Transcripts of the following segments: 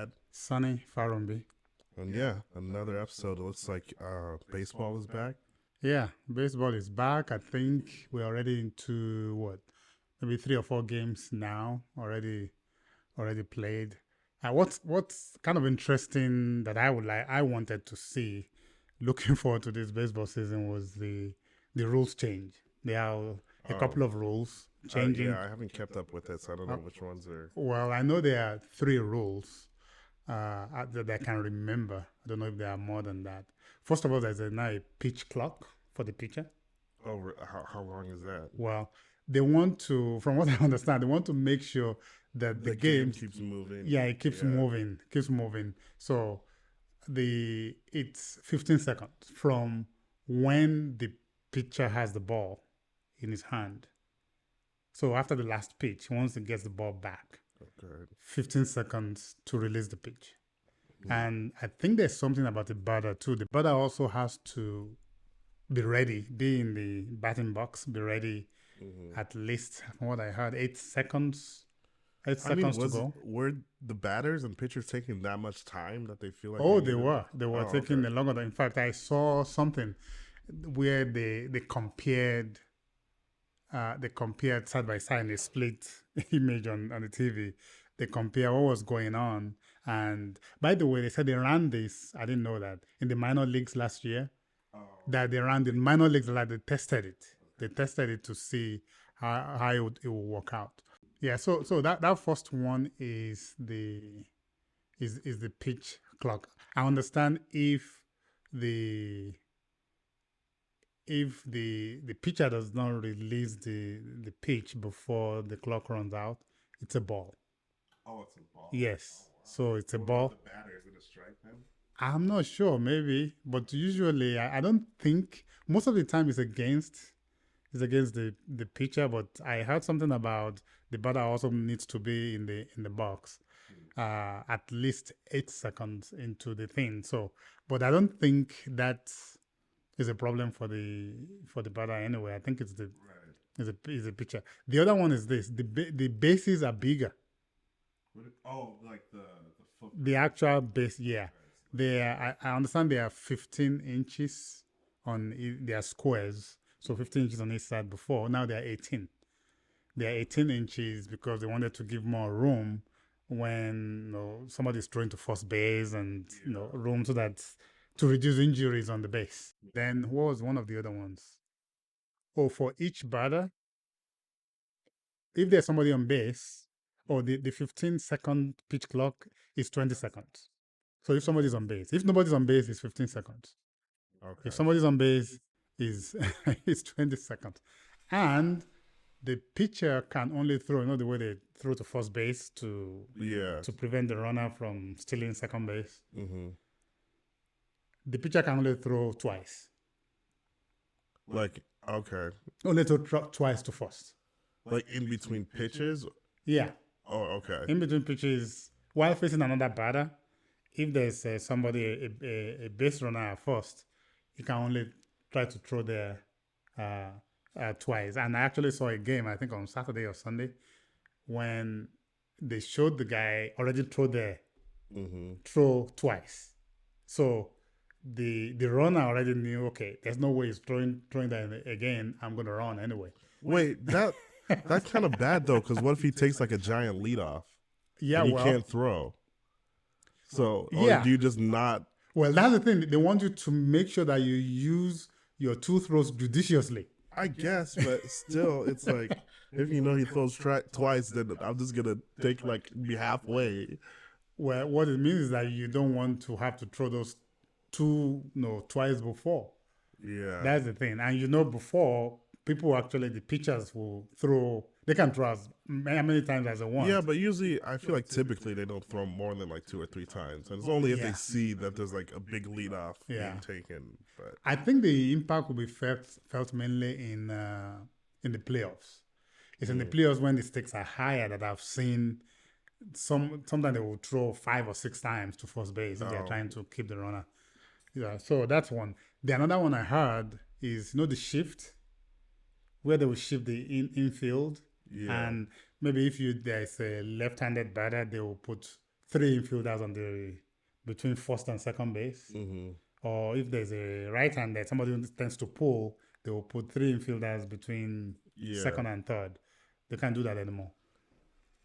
Dad. Sunny Farumbi. And yeah, another episode. It looks like baseball is back. Yeah, baseball is back. I think we're already into what, maybe 3 or 4 games now already played. What's kind of interesting that I wanted to see, looking forward to this baseball season, was the rules change. There are a Oh, couple of rules yeah, changing. I haven't kept up with it, so I don't know which ones are. Well, I know there are 3 rules that I can remember. I don't know if there are more than that. First of all, there's now a pitch clock for the pitcher. Oh, how long is that? Well, they want to, from what I understand, they want to make sure that the game game, keeps moving. yeah, it keeps moving. So it's 15 seconds from when the pitcher has the ball in his hand. So after the last pitch, once he gets the ball back, Okay. 15 seconds to release the pitch. And I think there's something about the batter too. The batter also has to be ready, be in the batting box, be ready at least, from what I heard, 8 seconds. Eight I mean, seconds to go. were the batters and pitchers taking that much time that they feel like? Oh, they they needed? were. They were Oh, taking okay. a longer time. In fact, I saw something where they compared side by side in a split image on the TV. They compare what was going on. And by the way, they said they ran this. I didn't know that in the minor leagues last year. That they ran the minor leagues, like they tested it. They tested it to see how it would work out. Yeah. So that first one is the pitch clock. I understand the the pitcher does not release the pitch before the clock runs out, it's a ball. Oh, it's a ball. Yes. So it's a ball. The batters gonna strike them. I'm not sure, maybe, but usually I don't think most of the time it's against the pitcher. But I heard something about the batter also needs to be in the box, at least 8 seconds into the thing. So, but I don't think that is a problem for the batter anyway. I think it's the is a pitcher. The other one is this: the bases are bigger. Like the football. The actual base, yeah. I understand they are 15 inches on their squares, so 15 inches on each side before. Now they are 18. They are 18 inches because they wanted to give more room when somebody's throwing to first base, and room so that to reduce injuries on the base. Then what was one of the other ones? Oh, for each batter, if there's somebody on base, the 15-second pitch clock is 20 seconds. So if somebody's on base, if nobody's on base, it's 15 seconds. Okay. If somebody's on base, is it's 20 seconds. And the pitcher can only throw, the way they throw to first base to prevent the runner from stealing second base. Mm-hmm. The pitcher can only throw twice. Like, okay. Only throw twice to first. Like in between pitches? Yeah. Oh, okay. In between pitches, while facing another batter, if there's somebody, a base runner at first, he can only try to throw there twice. And I actually saw a game, I think on Saturday or Sunday, when they showed the guy already throw twice. So the runner already knew, okay, there's no way he's throwing that again. I'm going to run anyway. Wait, that's kind of bad though, because what if he takes like a giant leadoff? Yeah, and he can't throw. So do you just not? Well, that's the thing. They want you to make sure that you use your two throws judiciously. I guess, but still, it's like if he throws twice, then I'm just gonna be halfway. Well, what it means is that you don't want to have to throw those two, twice before. Yeah, that's the thing. And before, the pitchers will throw. They can throw as many times as they want. Yeah, but usually, I feel like typically they don't throw more than like 2 or 3 times, and it's only if they see that there's like a big leadoff being taken. But I think the impact will be felt mainly in the playoffs. It's in the playoffs when the stakes are higher that I've seen. Sometimes they will throw 5 or 6 times to first base if they're trying to keep the runner. Yeah, so that's one. The another one I heard is the shift, where they will shift the infield. Yeah. And maybe if there's a left-handed batter, they will put three infielders on the between first and second base. Or if there's a right-hander, somebody who tends to pull, they will put three infielders between second and third. They can't do that anymore.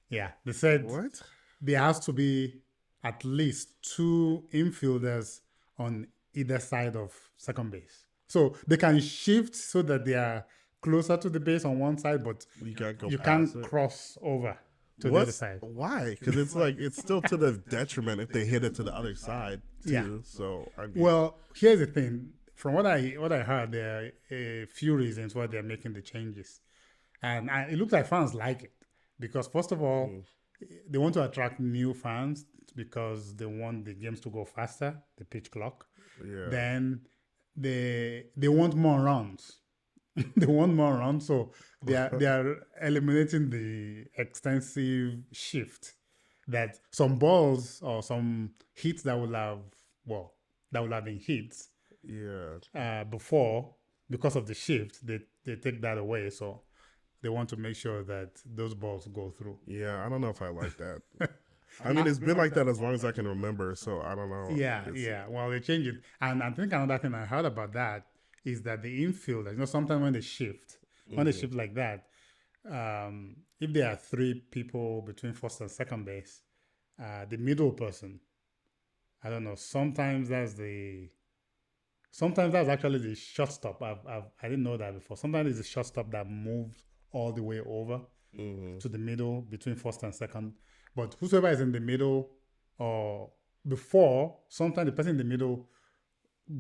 Yeah, they said What? there has to be at least two infielders on either side of second base. So they can shift so that they are closer to the base on one side, but you can't cross over to the other side. Why? Because it's like it's still to the detriment if they hit it to the other side too. Yeah. So I mean, well, here's the thing. From what I heard, there are a few reasons why they're making the changes, and it looks like fans like it because first of all, they want to attract new fans because they want the games to go faster, the pitch clock. Yeah. Then they want more runs. They want more runs, so they are eliminating the extensive shift that some balls or some hits that would have been hits before, because of the shift, they take that away. So they want to make sure that those balls go through. Yeah, I don't know if I like that. I mean, it's been like that as long as I can remember, so I don't know. Yeah. Well, they changed it. And I think another thing I heard about that is that the infielders, sometimes when they shift like that, if there are three people between first and second base, the middle person, I don't know, sometimes that's actually the shortstop. I didn't know that before. Sometimes it's the shortstop that moves all the way over to the middle between first and second. But whosoever is in the middle or before, sometimes the person in the middle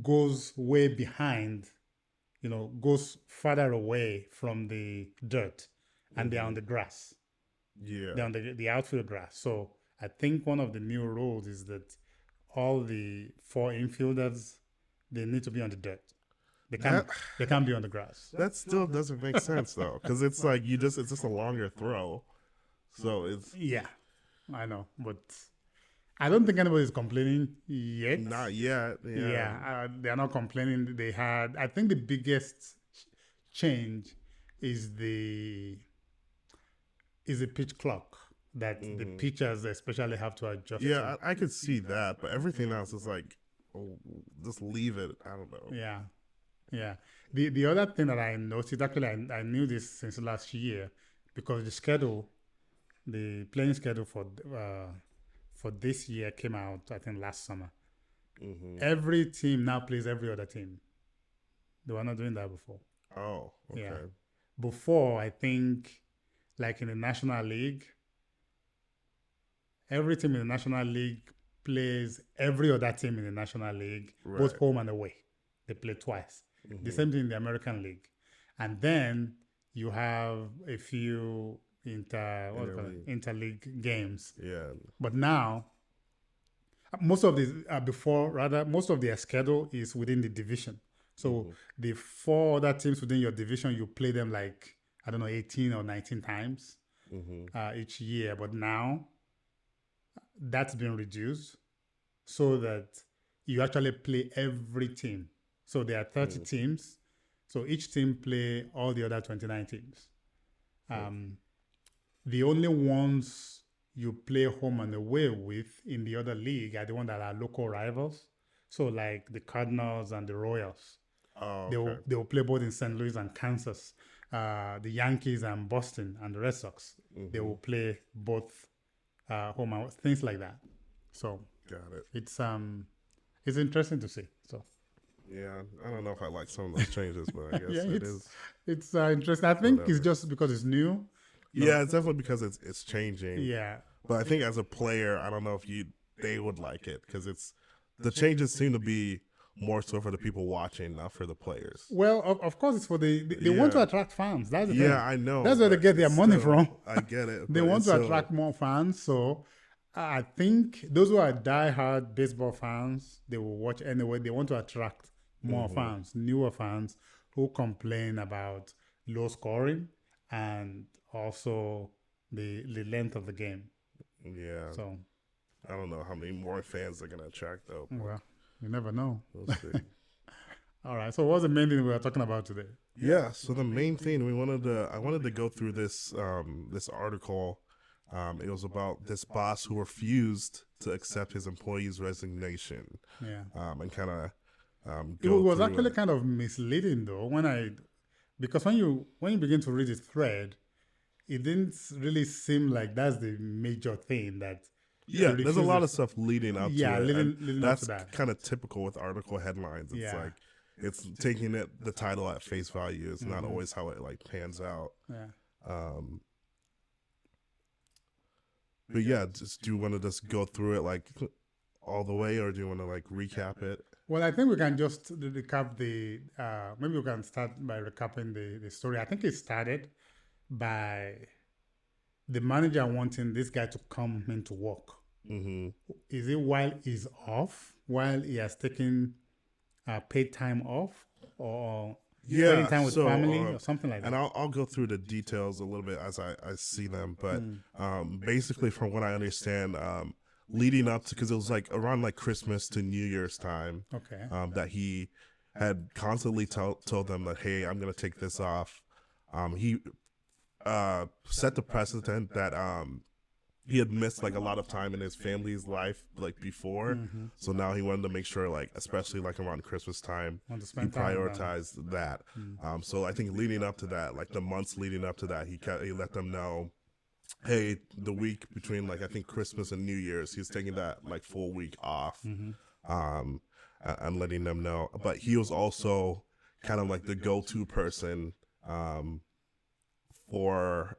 goes way behind, goes farther away from the dirt, and they're on the grass. Yeah. They're on the outfield grass. So I think one of the new rules is that all the four infielders, they need to be on the dirt. They can't be on the grass. That still doesn't make sense though, because it's like it's just a longer throw. So it's I know, but I don't think anybody's complaining yet. Not yet. Yeah, they're not complaining. I think the biggest change is the pitch clock that the pitchers especially have to adjust. Yeah, I could see that, but everything else is like, just leave it. I don't know. Yeah. The other thing that I noticed, actually, I knew this since last year, because the playing schedule for this year came out, I think, last summer. Every team now plays every other team. They were not doing that before. Oh, okay. Yeah. Before, I think, like in the National League, every team in the National League plays every other team in the National League, both home and away. They play twice. The same thing in the American League. And then you have a few interleague games. Yeah. But now, most of their schedule is within the division. So the four other teams within your division, you play them 18 or 19 times each year. But now that's been reduced so that you actually play every team. So there are 30 teams. So each team play all the other 29 teams. The only ones you play home and away with in the other league are the ones that are local rivals. So like the Cardinals and the Royals. Oh, okay. They will play both in St. Louis and Kansas. The Yankees and Boston and the Red Sox. They will play both home and things like that. So got it. It's interesting to see. So yeah, I don't know if I like some of those changes, but I guess it is. It's interesting. I think it's just because it's new. Yeah, it's definitely because it's changing. Yeah, but I think as a player, I don't know if they would like it, because the changes seem to be more so for the people watching, not for the players. Well, of course, it's for they want to attract fans. That's the thing. Yeah, I know. That's where they get their money from. I get it. They want to attract more fans, so I think those who are diehard baseball fans, they will watch anyway. They want to attract more fans, newer fans who complain about low scoring and also the length of the game. Yeah. So I don't know how many more fans they're gonna attract though. Well, you never know. We'll see. All right. So what's the main thing we are talking about today? Yeah. So the main thing I wanted to go through this article. It was about this boss who refused to accept his employee's resignation, Yeah. and kind of It go was through actually it. kind of misleading though because when you begin to read the thread, it didn't really seem like that's the major thing that he Yeah, there's a lot of refuses. stuff leading up to Yeah, it, and leading up to that's that. kind of typical with article headlines. It's Yeah. like it's taking the title at face value. It's not Mhm. always how it like pans out. Yeah. Um, but yeah, just do you want to just go through it like all the way, or do you want to like recap it? Well, I think we can just recap the. Maybe we can start by recapping the story. I think it started by the manager wanting this guy to come into work. Mm-hmm. Is it while he's off, while he has taken paid time off, or spending Yeah, time with so family, or something like and that? I'll go through the details a little bit as I see them, but Mm. basically from what I understand, leading up to, because it was like around like Christmas to New Year's time, Okay. that he had constantly told them that, hey, I'm gonna take this off. He set the precedent that he had missed like a lot of time in his family's life like before, Mhm. so now he wanted to make sure, like especially like around Christmas time, Want to he spend time with them. prioritized that. Mm. So I think leading up to that, like the months leading up to that, he let them know, hey, the week between like I think Christmas and New Year's, he's taking that like full week off, Mhm. and letting them know. But he was also kind of like the go-to person for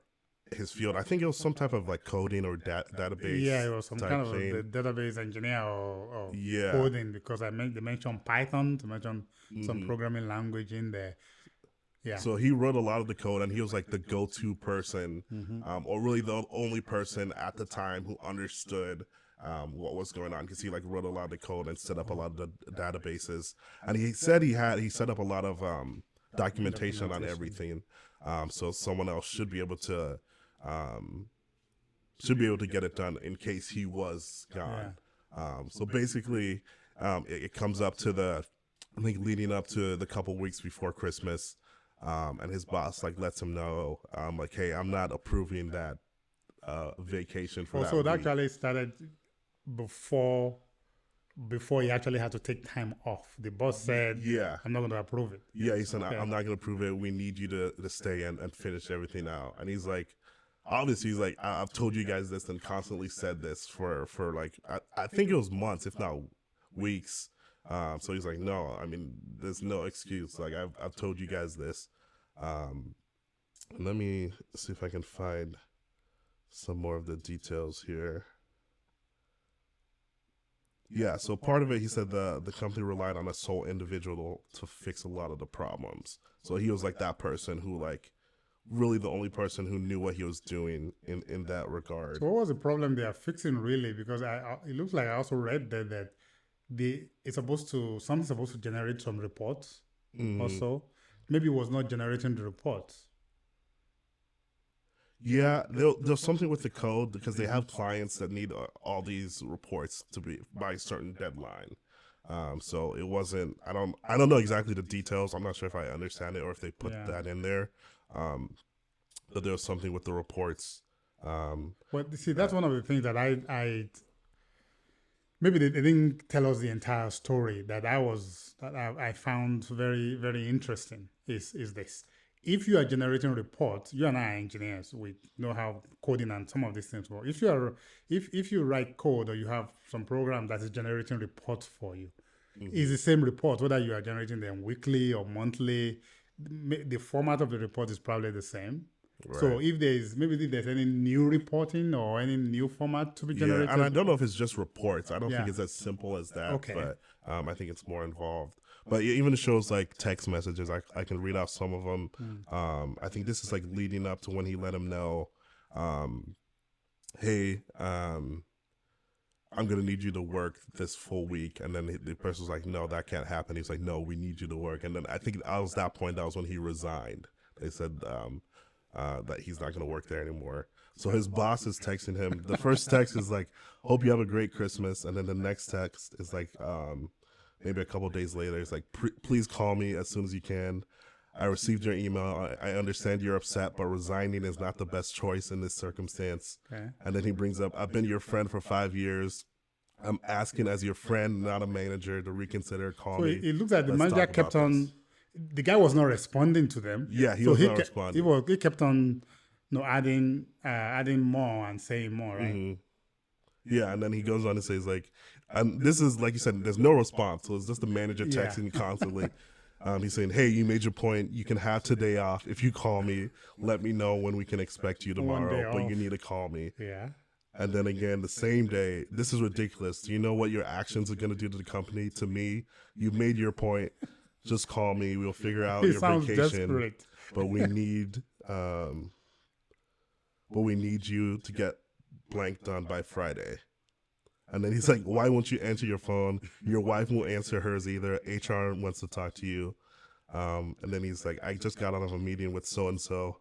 his field. I think it was some type of like coding or database. Yeah, it was some type kind of thing. the database engineer or Yeah. coding, because they mentioned Python, to mention some Mhm. programming language in there. Yeah. So he wrote a lot of the code, and he was like the go-to person, Mhm. or really the only person at the time who understood what was going on, because he like wrote a lot of the code and set up a lot of the databases. And he said he set up a lot of documentation on everything. So someone else should be able to get it done in case he was gone. So basically, it comes up to I think leading up to the couple weeks before Christmas, and his boss like lets him know, like, hey, I'm not approving that vacation for that Also, it week. actually started before he actually had to take time off. The boss said, Yeah. I'm not going to approve it. Yeah, he said, Okay. I'm not going to approve it. We need you to stay and finish everything out. And he's like, obviously, he's like, I've told you guys this and constantly said this for like, I think it was months, if not weeks. So he's like, no, I mean, there's no excuse. Like, I've told you guys this. Let me see if I can find some more of the details here. Yeah, so part of it, he said the company relied on a sole individual to fix a lot of the problems. So he was like that person who like really the only person who knew what he was doing in that regard. So what was the problem they are fixing really? Because it looks like I also read that something's supposed to generate some reports. Also, maybe it was not generating the reports. Yeah, there's something with the code, because they have clients that need all these reports to be by a certain deadline. So it wasn't. I don't know exactly the details. I'm not sure if I understand it or if they put that in there. But there was something with the reports. Well, see, that's one of the things that I maybe they didn't tell us the entire story that I found very, very interesting. Is this? If you are generating reports, you and I are engineers. We know how coding and some of these things work. If you write code or you have some program that is generating reports for you, it's the same report whether you are generating them weekly or monthly. The format of the report is probably the same. Right. So if there's any new reporting or any new format to be generated, and I don't know if it's just reports. I don't Yeah. think it's as simple as that. Okay. But I think it's more involved. But even it shows like text messages. I can read out some of them. I think this is like leading up to when he let him know, hey, I'm gonna need you to work this full week. And then the person was like, no, that can't happen. He's like, no, we need you to work. And then I think that was when he resigned. They said that he's not going to work there anymore. So his boss is texting him. The first text is like, hope you have a great Christmas. And then the next text is like, maybe a couple days later, it's like, please call me as soon as you can. I received your email. I understand you're upset, but resigning is not the best choice in this circumstance. Okay. And then he brings up, I've been your friend for 5 years. I'm asking as your friend, not a manager, to reconsider. Call So me. it looks like the Let's manager talk kept about on. this. The guy was not responding to them. Yeah, he so was he not kept, responding. he kept on, adding more and saying more, right? Hmm. Yeah, and then he goes on and says like, and this is like you said, there's no response, so it's just the manager Yeah. texting constantly. He's saying, "Hey, you made your point. You can have today off. If you call me, let me know when we can expect you One day tomorrow. But you off. need to call me." Yeah. And then again, the same day, this is ridiculous. Do you know what your actions are going to do to the company? To me, you made your point. Just call me. We'll figure out He your sounds vacation. desperate. But we need, you to get blank done by Friday. And then he's like, "Why won't you answer your phone? Your wife won't answer hers either. HR wants to talk to you." And then he's like, "I just got out of a meeting with so and so.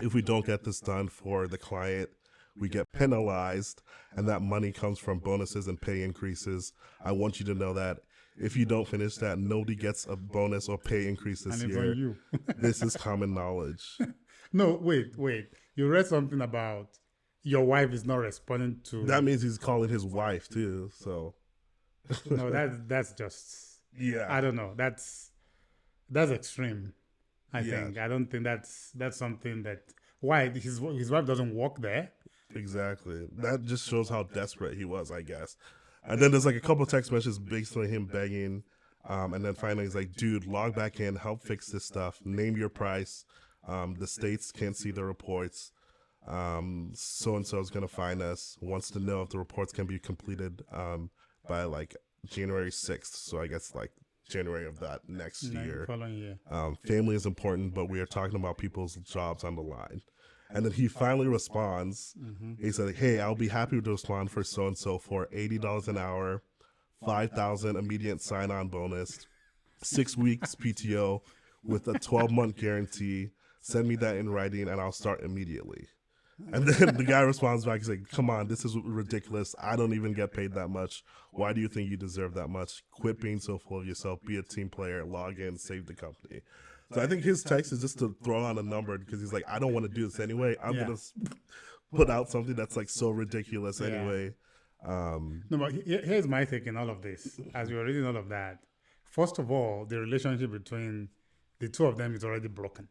If we don't get this done for the client, we get penalized, and that money comes from bonuses and pay increases. I want you to know that if you don't finish that, nobody gets a bonus or pay increase this And it's year. on you. This is common knowledge." No, wait. You read something about your wife is not responding to. That means he's calling his wife too. So No, that's just. yeah, I don't know. That's extreme. I Yeah. think. I don't think that's something that. Why his wife doesn't work there? exactly. That just shows how desperate he was, I guess. And then there's like a couple text messages basically him begging. And then finally he's like, "Dude, log back in, help fix this stuff, name your price. The states can't see the reports. So and so is gonna find us. Wants to know if the reports can be completed by like January 6th. So I guess like January of that next year. Following year. Family is important, but we are talking about people's jobs on the line." And then he finally responds. He said, "Hey, I'll be happy to respond for so and so for $80 an hour, 5,000 immediate sign-on bonus, 6 weeks PTO with a 12-month guarantee. Send me that in writing, and I'll start immediately." And then the guy responds back, he's like, "Come on, this is ridiculous. I don't even get paid that much. Why do you think you deserve that much? Quit being so full of yourself. Be a team player. Log in. Save the company." So I think his text is just to throw on a number because he's like, "I don't want to do this anyway. I'm Yeah. going to put out something that's like so ridiculous Yeah. anyway." No, but here's my take in all of this. As you're reading all of that, first of all, the relationship between the two of them is already broken.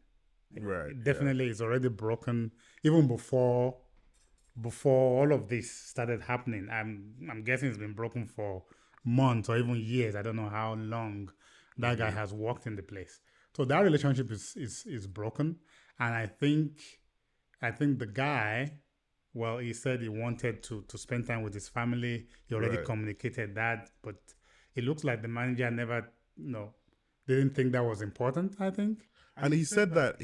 Right. Definitely, it's already broken. Even before all of this started happening, I'm guessing it's been broken for months or even years. I don't know how long that guy has worked in the place. So that relationship is broken, and I think the guy, well, he said he wanted to spend time with his family. He already Right. communicated that, but it looks like the manager never, didn't think that was important. I think. And he said that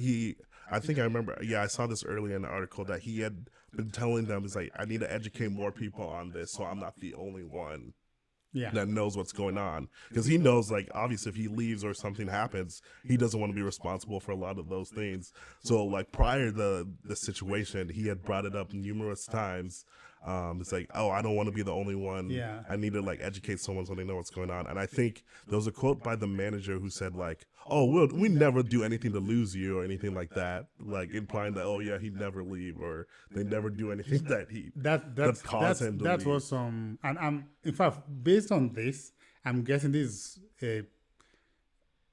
I think I remember, I saw this earlier in the article that he had been telling them, he's like, "I need to educate more people on this so I'm not the only one Yeah. that knows what's going on." Because he knows, like, obviously if he leaves or something happens, he doesn't want to be responsible for a lot of those things. So like prior to the situation, he had brought it up numerous times. It's like, "Oh, I don't want to be the only one. Yeah. I need to like educate someone so they know what's going on." And I think there was a quote by the manager who said like, "Oh, we never do anything to lose you or anything like that," like implying that, oh yeah, he'd never leave or they never do anything that caused him to that leave. was some, and I'm in fact based on this, I'm guessing this is a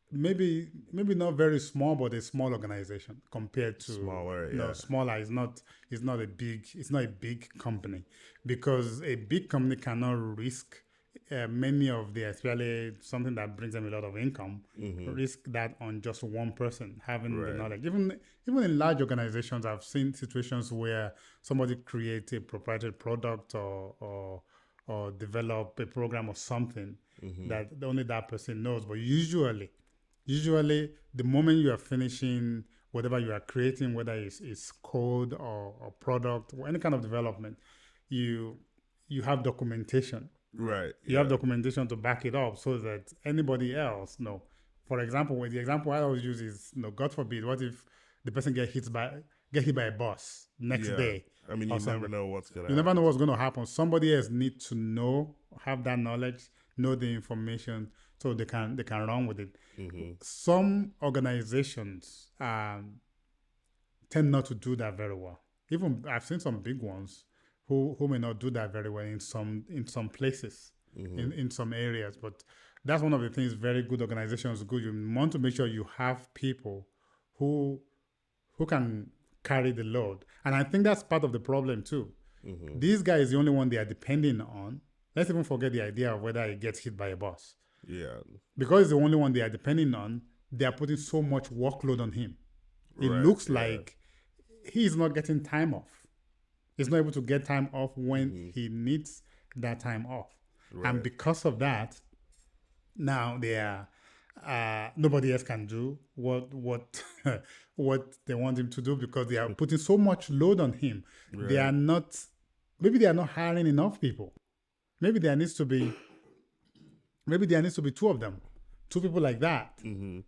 maybe not very small, but a small organization compared to Smaller, No, yeah. smaller is not a big company, because a big company cannot risk many of the, especially something that brings them a lot of income, risk that on just one person having the Right. knowledge. Even in large organizations, I've seen situations where somebody creates a proprietary product or develop a program or something that only that person knows. But usually, the moment you are finishing whatever you are creating, whether it's code or product or any kind of development, you have documentation. Right. You have documentation to back it up so that anybody else know. For example, the example I always use is, God forbid, what if the person get hit by a bus next day? I mean, you or never something? know what's gonna You never know what's going to happen. Somebody else needs to know, have that knowledge, know the information, so they can run with it. Some organizations tend not to do that very well. Even I've seen some big ones who may not do that very well in some places, in some areas. But that's one of the things very good organizations do. You want to make sure you have people who can carry the load. And I think that's part of the problem too. This guy is the only one they are depending on. Let's even forget the idea of whether he gets hit by a bus. Yeah. Because he's the only one they are depending on, they are putting so much workload on him. It looks like he's not getting time off. He's not able to get time off when he needs that time off. And because of that, now they are nobody else can do what what they want him to do because they are putting so much load on him. They are not, maybe they are not hiring enough people. Maybe there needs to be two of them, two people like that,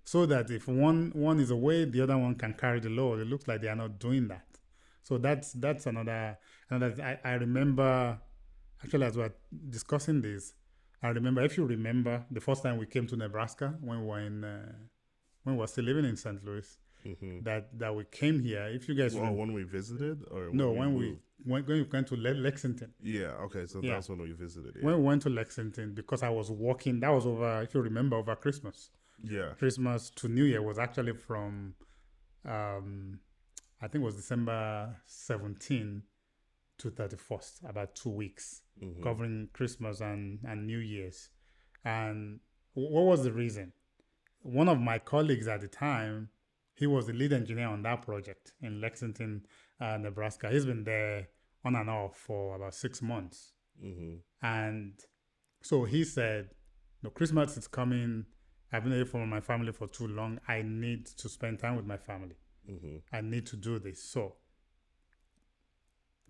so that if one is away, the other one can carry the load. It looks like they are not doing that. So that's another. I remember, actually, as we're discussing this, I remember, if you remember, the first time we came to Nebraska when we were still living in St. Louis, that we came here. If you guys when we visited, or when we went to Lexington. Yeah. Okay. So that's when we visited. Yeah. When we went to Lexington, because I was working, that was over, if you remember, over Christmas. Yeah. Christmas to New Year was actually from, I think it was December 17 to 31st, about 2 weeks, covering Christmas and New Year's. And what was the reason? One of my colleagues at the time, he was the lead engineer on that project in Lexington, Nebraska. He's been there on and off for about 6 months. And so he said, no, Christmas is coming. I've been away from my family for too long. I need to spend time with my family. I need to do this. So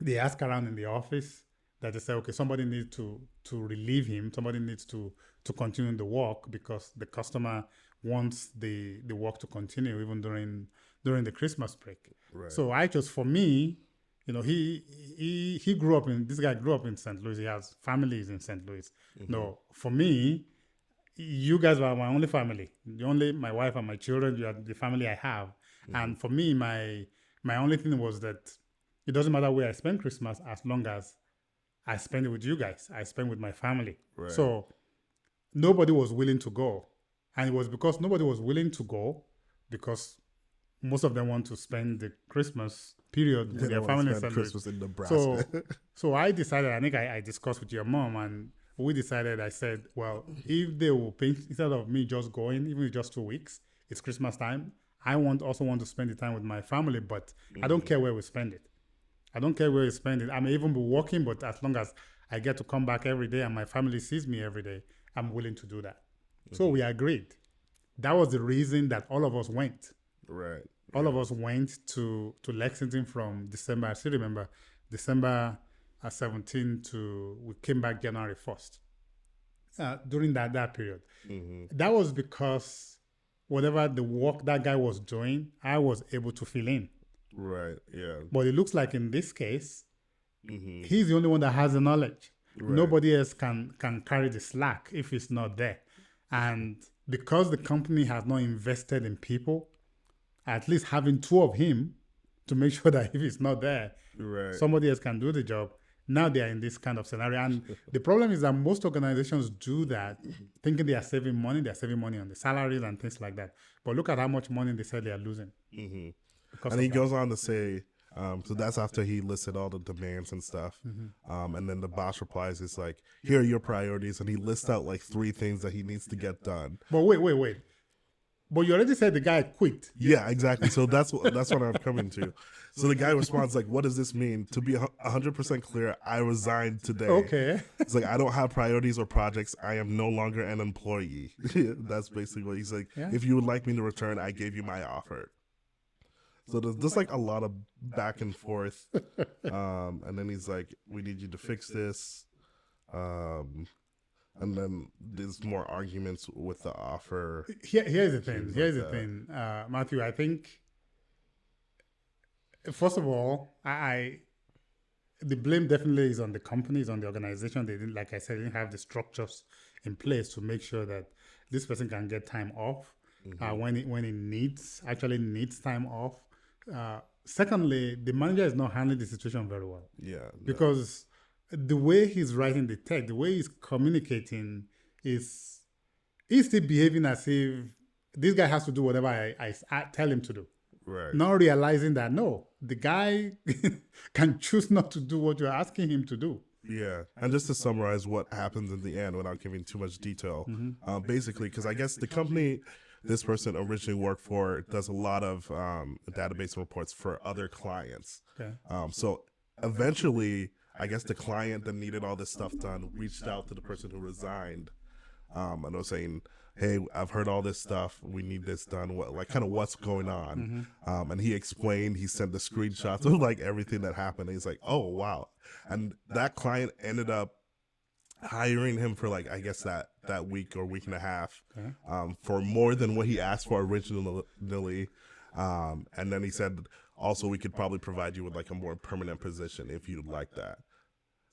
they asked around in the office that they said, okay, somebody needs to relieve him. Somebody needs to continue the work because the customer wants the work to continue even during the Christmas break. Right. So I just, for me, he grew up in, this guy grew up in St. Louis. He has families in St. Louis. No, for me, you guys were my only family. My wife and my children, you are the family I have. And for me, my only thing was that it doesn't matter where I spend Christmas as long as I spend it with you guys. I spend with my family. Right. So nobody was willing to go. And it was because nobody was willing to go because most of them want to spend the Christmas period with their family in St. Louis. Christmas in Nebraska. So I decided, I think I discussed with your mom, and we decided, I said, well, if they will pay, instead of me just going, even if just 2 weeks, it's Christmas time, I also want to spend the time with my family, but I don't care where we spend it. I don't care where we spend it. I may even be working, but as long as I get to come back every day and my family sees me every day, I'm willing to do that. So we agreed. That was the reason that all of us went. Right. All of us went to Lexington from December. I still remember December 17 we came back January 1st. During that period. That was because whatever the work that guy was doing, I was able to fill in. Right. Yeah. But it looks like in this case, he's the only one that has the knowledge. Right. Nobody else can carry the slack if it's not there. And because the company has not invested in people, at least having two of him to make sure that if it's not there, right, somebody else can do the job. Now they are in this kind of scenario. And the problem is that most organizations do that thinking they are saving money. They're saving money on the salaries and things like that. But look at how much money they said they are losing. And he goes on to say, so that's after he listed all the demands and stuff. And then the boss replies, it's like, here are your priorities. And he lists out like 3 things that he needs to get done. But wait. But you already said the guy quit. Yeah, exactly. So that's what I'm coming to. So the guy responds like, what does this mean? To be 100% clear, I resigned today. Okay. It's like, I don't have priorities or projects. I am no longer an employee. That's basically what he's like. Yeah. If you would like me to return, I gave you my offer. So there's just like a lot of back and forth. And then he's like, we need you to fix this. And then there's more arguments with the offer. Here's the thing. Matthew, I think, first of all, the blame definitely is on the companies, on the organization. They didn't, like I said, didn't have the structures in place to make sure that this person can get time off when he needs time off. Secondly, the manager is not handling the situation very well Yeah. No. because the way he's writing the text, the way he's communicating, is he's still behaving as if this guy has to do whatever I tell him to do. Right. Not realizing that no, the guy can choose not to do what you're asking him to do. Yeah, and just to summarize what happens in the end without giving too much detail, basically, because I guess the company this person originally worked for does a lot of database reports for other clients. Okay. So eventually, I guess the client that needed all this stuff done reached out to the person who resigned, and was saying, "Hey, I've heard all this stuff. We need this done. What, like, kind of what's going on?" And he explained. He sent the screenshots of like everything that happened. And he's like, "Oh wow!" And that client ended up hiring him for like I guess that week or week and a half, for more than what he asked for originally. And then he said also we could probably provide you with like a more permanent position if you'd like that.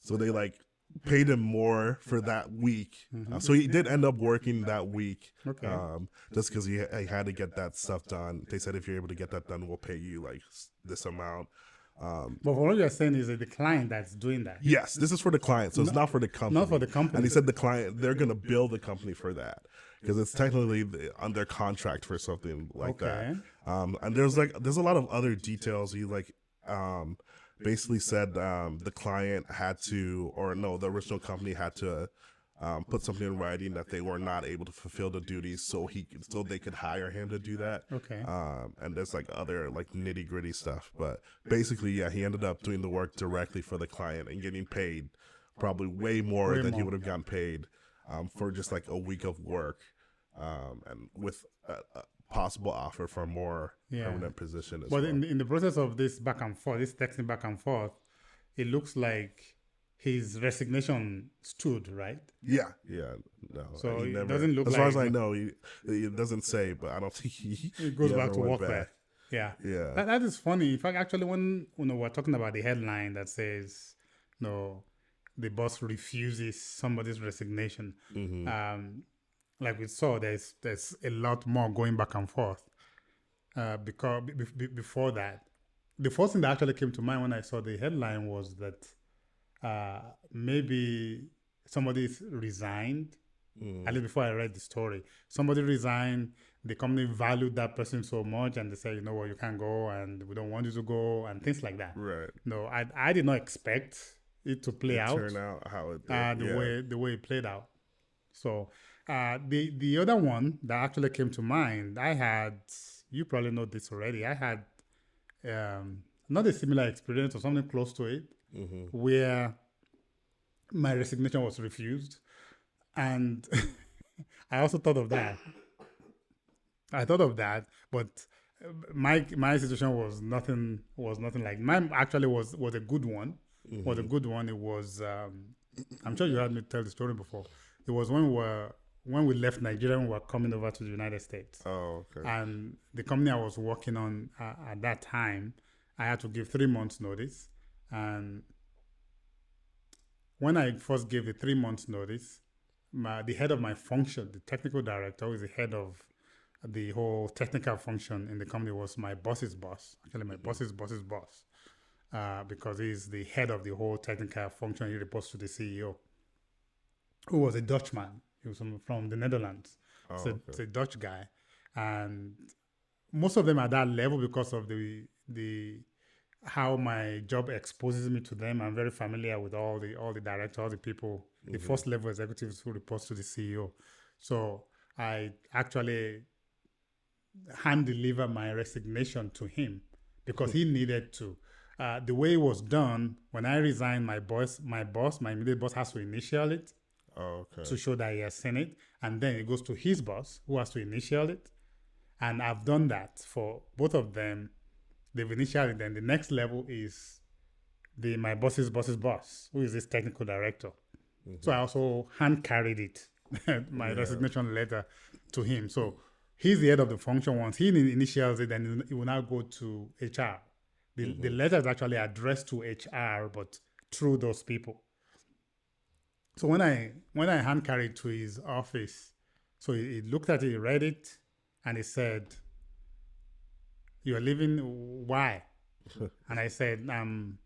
So they like paid him more for that week. So he did end up working that week, just because he had to get that stuff done. They said if you're able to get that done, we'll pay you like this amount. But what you're saying is that the client that's doing that. Yes, this is for the client, so it's not for the company. Not for the company. And he said the client, they're going to bill the company for that because it's technically under contract for something like that. And there's a lot of other details. He basically said the client had to, or no, the original company had to put something in writing that they were not able to fulfill the duties, so they could hire him to do that. And there's like other like nitty gritty stuff, but basically, yeah, he ended up doing the work directly for the client and getting paid probably way more than he would have gotten paid for just like a week of work, and with a possible offer for a more permanent position as well. But in the process of this back and forth, this texting back and forth, it looks like his resignation stood, right? Yeah. No. So he it doesn't look as like... far as I know, it doesn't say, but I don't think he goes back to work there. Yeah. That is funny. In fact, actually, when we're talking about the headline that says, the boss refuses somebody's resignation, like we saw, there's a lot more going back and forth. Because before that, the first thing that actually came to mind when I saw the headline was that maybe somebody's resigned. At least before I read the story, somebody resigned. The company valued that person so much, and they said, "You know what, you can't go, and we don't want you to go," and things like that. Right. No, I did not expect it to play out. Turn out how it did. The way it played out. So the other one that actually came to mind, I had. You probably know this already. I had not a similar experience or something close to it, where my resignation was refused. And I also thought of that. But my situation was nothing like mine. Actually, was a good one. Was a good one. It was. I'm sure you heard me tell the story before. It was when we left Nigeria, we were coming over to the United States. Oh, okay. And the company I was working on at that time, I had to give 3 months notice. And when I first gave the 3 months notice, the head of my function, the technical director, who is the head of the whole technical function in the company, was my boss's boss. Actually, my boss's boss's boss, because he's the head of the whole technical function. He reports to the CEO, who was a Dutchman. He was from the Netherlands. It's a Dutch guy, and most of them are that level because of the how my job exposes me to them. I'm very familiar with all the directors, all the people, the first level executives who reports to the CEO. So I actually hand deliver my resignation to him because he needed to. The way it was done, when I resigned, my immediate boss has to initial it. To show that he has seen it, and then it goes to his boss, who has to initial it. And I've done that for both of them. They've initialed it. Then the next level is my boss's boss's boss, who is this technical director. So I also hand carried it, my resignation letter, to him. So he's the head of the function. Once he initials it, then it will now go to HR. The letter is actually addressed to HR, but through those people. So when I hand carried to his office, so he looked at it, he read it, and he said, You're leaving, why? And I said, I'm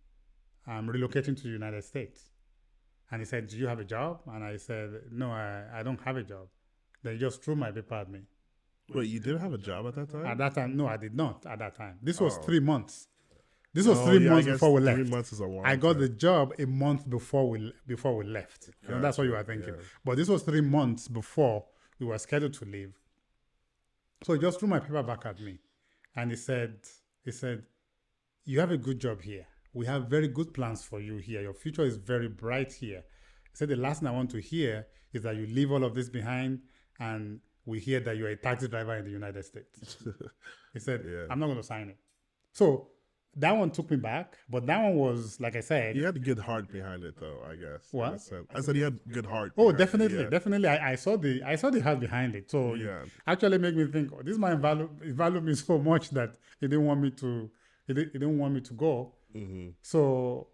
relocating to the United States. And he said, do you have a job? And I said, no, I don't have a job. They just threw my paper at me. Wait, you did have a job at that time? At that time, no, I did not at that time. This was Oh. 3 months. This was Oh, 3 yeah, I months guess before we 3 left. months is a long I got time. the job a month before we left. You know, that's what you were thinking. yeah. But this was 3 months before we were scheduled to leave. So he just threw my paper back at me, and he said, you have a good job here. We have very good plans for you here. Your future is very bright here. He said, the last thing I want to hear is that you leave all of this behind and we hear that you're a taxi driver in the United States. He said, Yeah. I'm not going to sign it. So that one took me back, but that one was, like I said, You had a good heart behind it, though, I guess. in What? a sense. I said you had good heart. oh, behind it, definitely, yeah. definitely. I saw the heart behind it. So it Yeah. actually made me think, oh, this man valued me so much that he didn't want me to go. Mm-hmm. So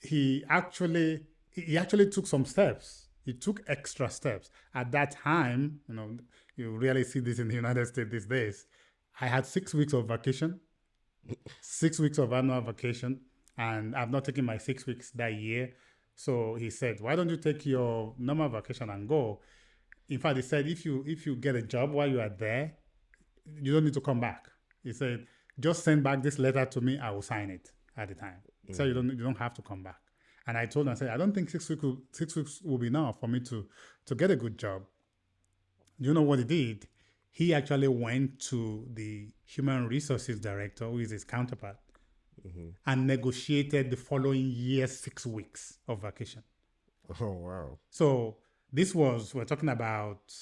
he actually took some steps. He took extra steps. At that time, you know, you really see this in the United States these days. I had 6 weeks of vacation, 6 weeks of annual vacation, and I've not taken my 6 weeks that year. So he said, why don't you take your normal vacation and go? In fact, he said, if you get a job while you are there, you don't need to come back. He said, just send back this letter to me. I will sign it at the time. So you don't have to come back. And I told him, I said, I don't think 6 weeks will be enough for me to get a good job. You know what he did? He actually went to the human resources director, who is his counterpart, and negotiated the following year's 6 weeks of vacation. Oh, wow. So this was, we're talking about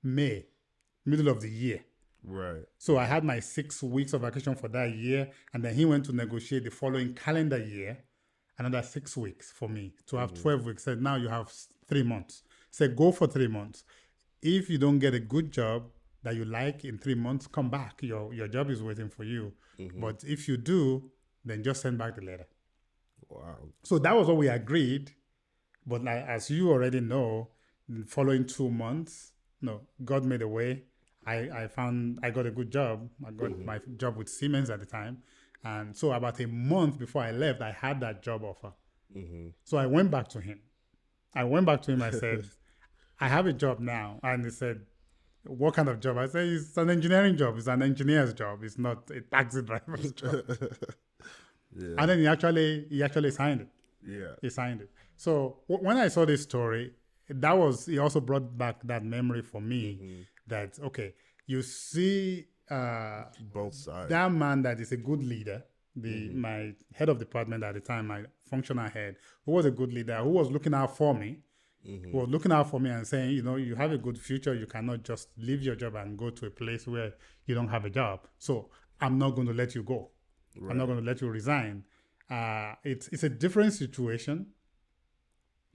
May, middle of the year. Right. So I had my 6 weeks of vacation for that year, and then he went to negotiate the following calendar year, another 6 weeks for me to have 12 weeks. Said, now you have 3 months. Said, go for 3 months. If you don't get a good job that you like in 3 months, come back. Your job is waiting for you. But if you do, then just send back the letter. Wow. So that was what we agreed. But as you already know, the following 2 months, God made a way. I got a good job. I got my job with Siemens at the time. And so about a month before I left, I had that job offer. So I went back to him. I said, I have a job now. And he said, what kind of job? I said, it's an engineering job. It's an engineer's job. It's not a taxi driver's job. Yeah. And then he actually signed it. Yeah. He signed it. So when I saw this story, he also brought back that memory for me that, okay, you see Both sides. that man that is a good leader, my head of department at the time, my functional head, who was a good leader, who was looking out for me, who was looking out for me and saying, you have a good future. You cannot just leave your job and go to a place where you don't have a job. So I'm not going to let you go. Right. I'm not going to let you resign. It's a different situation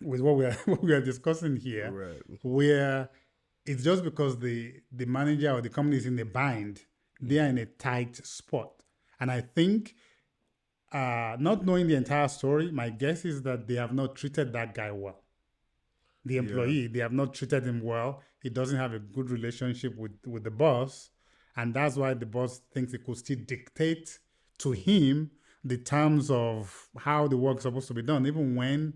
with what we are discussing here, Right. where it's just because the manager or the company is in a bind, they are in a tight spot. And I think, not knowing the entire story, my guess is that they have not treated that guy well. The employee, they have not treated him well. He doesn't have a good relationship with the boss. And that's why the boss thinks he could still dictate to him the terms of how the work is supposed to be done, even when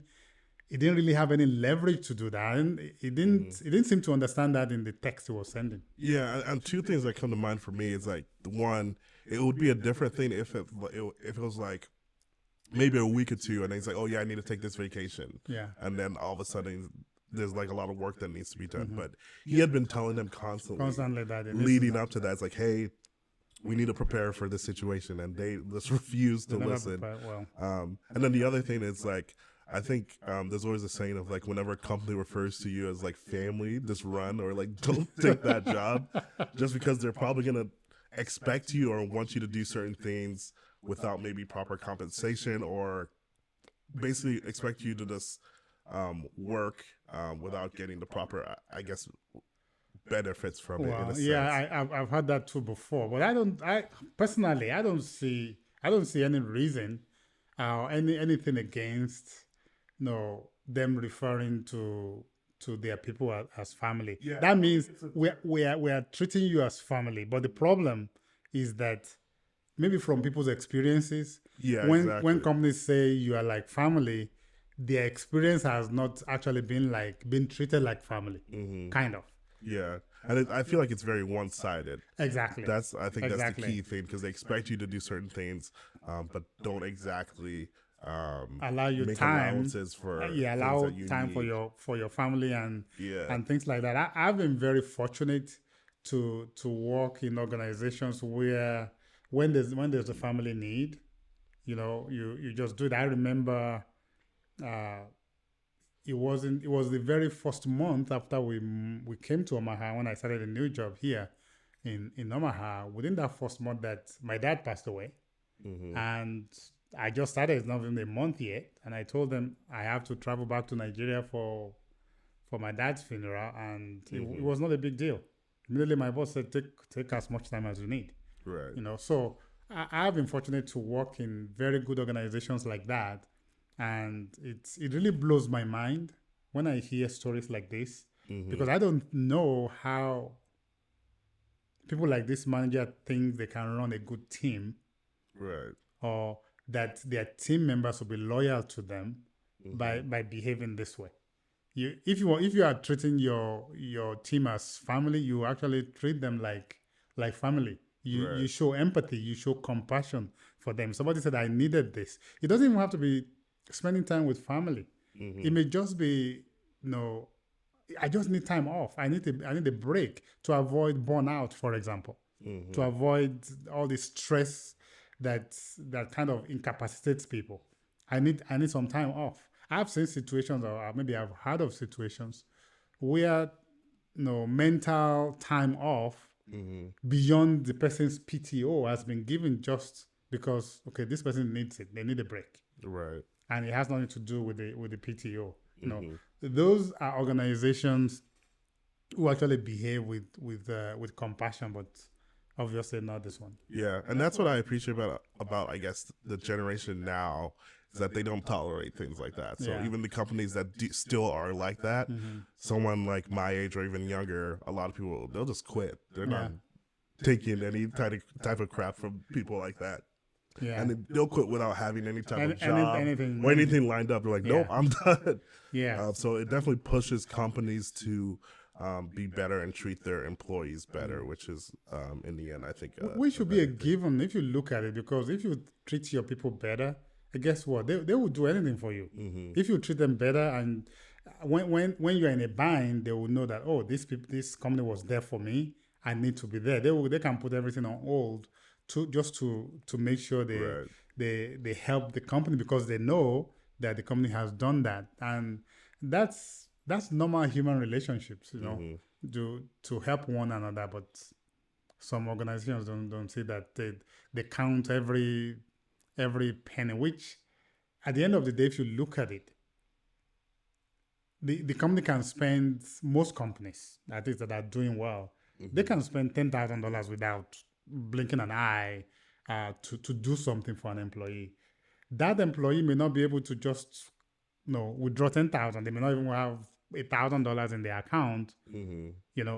he didn't really have any leverage to do that. And he didn't seem to understand that in the text he was sending. Yeah, and two things that come to mind for me is like, one, it would be a different thing if it was like maybe a week or two, and then he's like, oh yeah, I need to take this vacation. Yeah. And then all of a sudden there's like a lot of work that needs to be done. But he had been telling them constantly that. leading up to that. It's like, hey, we need to prepare for this situation, and they just refuse to listen. And then the other thing is like, I think there's always a saying of like, whenever a company refers to you as like family, just run, or like don't take that job, just because they're probably gonna expect you or want you to do certain things without maybe proper compensation, or basically expect you to just work without getting the proper, I guess, benefits from it. In a sense. Yeah, I've had that too before, but I personally don't see any reason, anything against them referring to to their people as family. Yeah, That means we are treating you as family. But the problem is that maybe from people's experiences, yeah, when exactly. companies say you are like family, their experience has not actually been treated like family, kind of. Yeah, and I feel like it's very one-sided. Exactly. I think that's the Exactly. key thing because they expect you to do certain things, but don't exactly Allow you make time. allowances for Yeah, things allow that you time need. for your family Yeah. and things like that. I've been very fortunate to work in organizations where when there's a family need, you just do it. I remember uh, it was the very first month after we came to Omaha when I started a new job here in Omaha. Within that first month, that my dad passed away, Mm-hmm. and I just started. It's not even a month yet, and I told them I have to travel back to Nigeria for my dad's funeral, and it Mm-hmm. was not a big deal. Immediately, my boss said, "Take as much time as you need." Right. So I've been fortunate to work in very good organizations like that, and it really blows my mind when I hear stories like this, Mm-hmm. because I don't know how people like this manager think they can run a good team, Right. or that their team members will be loyal to them Mm-hmm. by behaving this way. If you are treating your team as family, you actually treat them like family. You Right. show empathy, you show compassion for them. Somebody said I needed this. It doesn't even have to be spending time with family. It Mm-hmm. may just be, I just need time off. I need a break to avoid burnout, for example, to Mm-hmm. avoid all the stress that kind of incapacitates people. I need some time off. I've seen situations, or maybe I've heard of situations where mental time off Mm-hmm. beyond the person's PTO has been given just because, okay, this person needs it. They need a break, Right. and it has nothing to do with the PTO. Mm-hmm. Those are organizations who actually behave with compassion, but obviously not this one. Yeah, and that's what I appreciate about I guess the generation now is that they don't tolerate things like that. So Yeah. even the companies that still are like that, someone like my age or even younger, a lot of people they'll just quit. They're not Yeah. taking any type of crap from people like that, Yeah. and they'll quit without having any type of job Anything. or anything lined up. They're like, nope, Yeah. I'm done. Yeah. So it definitely pushes companies to be better and treat their employees better, which is in the end, I think, Which should be a better thing. given if you look at it, because if you treat your people better, guess what? They will do anything for you. If you treat them better, and when you're in a bind, they will know that, oh, this company was there for me. I need to be there. They can put everything on hold to make sure Right. they help the company, because they know that the company has done that, and that's normal human relationships, to help one another. But some organizations don't see that. They count every penny, which at the end of the day, if you look at it, the company can spend, most companies at least that are doing well, they can spend $10,000 without blinking an eye, to do something for an employee. That employee may not be able to just withdraw 10,000. They may not even have $1,000 in their account.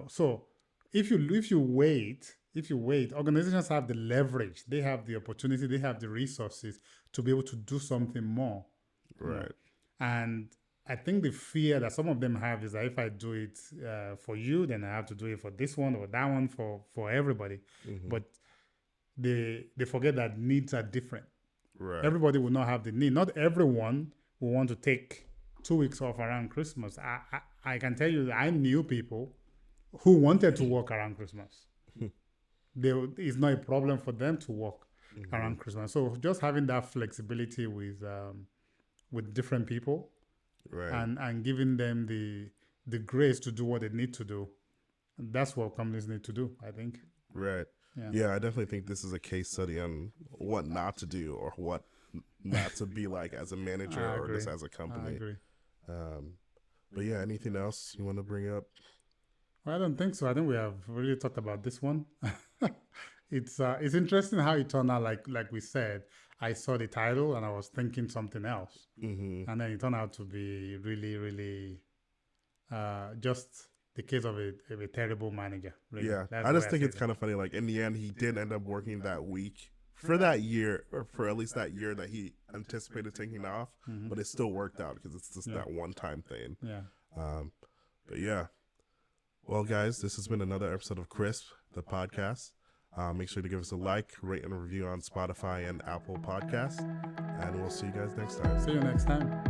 So if you wait, organizations have the leverage, they have the opportunity, they have the resources to be able to do something more. Right. And I think the fear that some of them have is that if I do it for you, then I have to do it for this one or that one, for everybody. But they forget that needs are different. Right. Everybody will not have the need. Not everyone will want to take 2 weeks off around Christmas. I can tell you that I knew people who wanted to work around Christmas. It's not a problem for them to work around Christmas. So just having that flexibility with different people, Right. and giving them the grace to do what they need to do, that's what companies need to do, I think. Right. Yeah. Yeah, I definitely think this is a case study on what not to do or what not to be like as a manager I or agree. just as a I company. agree. But yeah, anything else you want to bring up? Well, I don't think so. I think we have really talked about this one. It's interesting how it turned out. Like we said, I saw the title and I was thinking something else, and then it turned out to be really, really just the case of a terrible manager. Really. Yeah, That's I the just way think see it's it. kind of funny. Like in the end, he did end up working that week for that year, or for at least that year that he anticipated taking off. But it still worked out because it's just that one-time thing. Yeah. But yeah. Well, guys, this has been another episode of Crisp, the podcast. Make sure to give us a like, rate, and review on Spotify and Apple Podcasts. And we'll see you guys next time. See you next time.